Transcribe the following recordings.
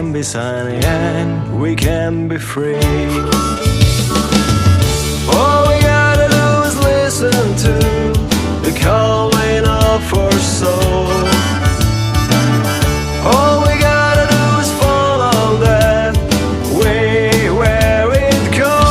can be sunny and we can be free. All we gotta do is listen to the calling of our soul. All we gotta do is follow that way where it goes.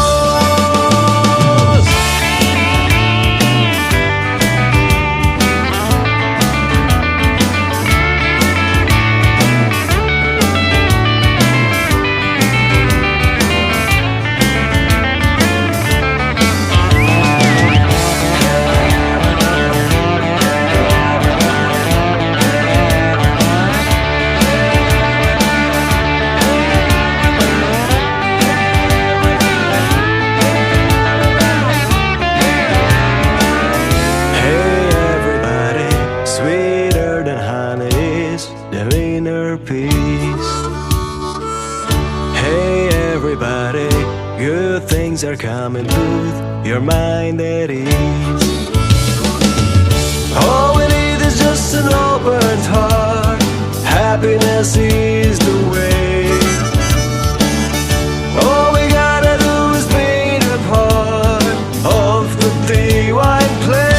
Good things are coming, put your mind at ease. All we need is just an open heart. Happiness is the way. All we gotta do is be a part of the divine play.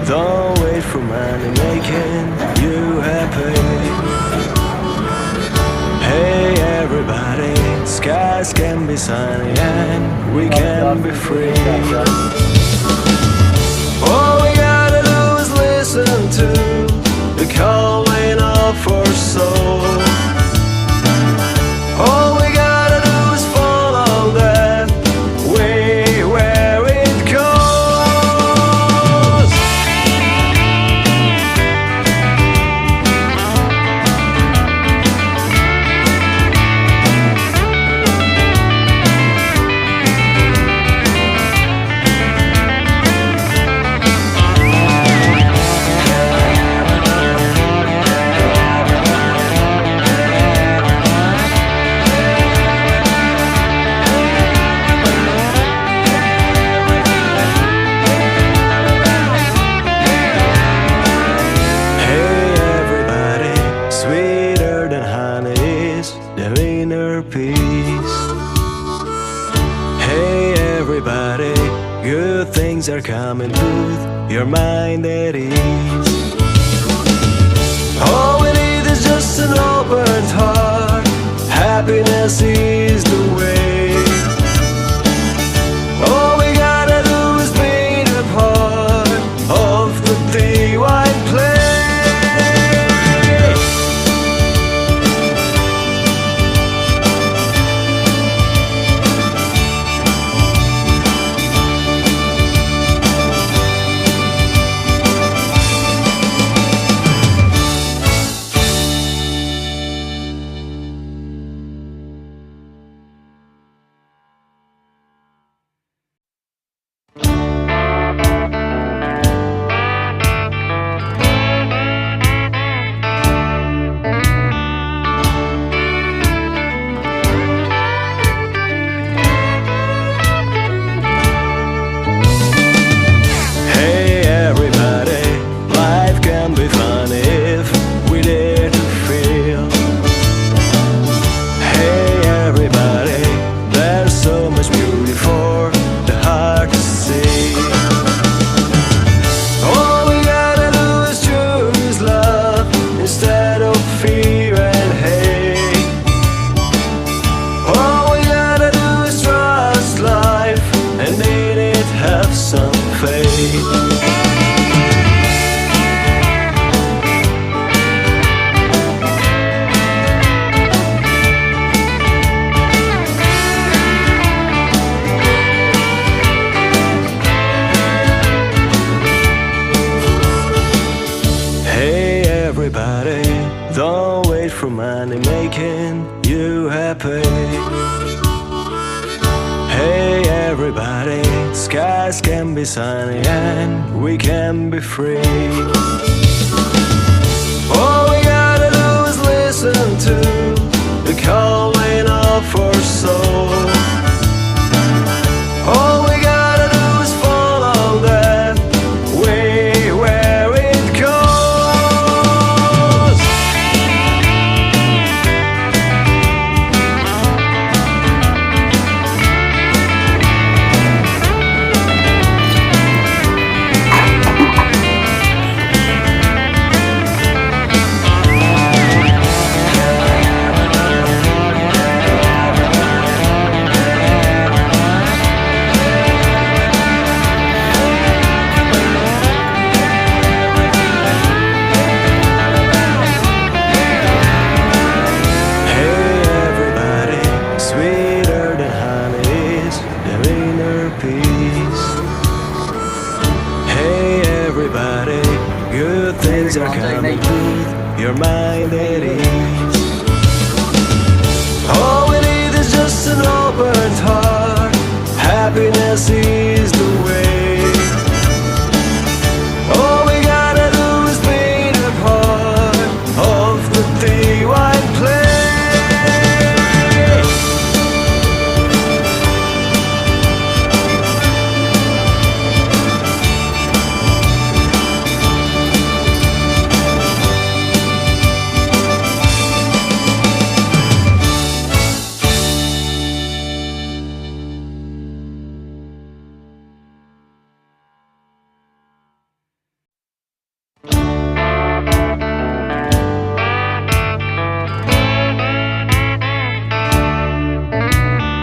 Don't wait for money making you happy. Hey everybody, skies can be sunny and we can be free. All we gotta do is listen to the calling of our soul. All we gotta do is follow that way where it goes. Good things are coming, put your mind at ease. All we need is just an open heart. Happiness is the way. All we gotta do is be a part of the divine play. everybody, don't wait for money making you happy. Hey everybody, skies can be sunny and we can be free. All we gotta do is listen to the calling of our soul. All we gotta do is follow that way where it goes. Good things are coming with your mind at ease. All we need is just an open heart. Happiness is the way.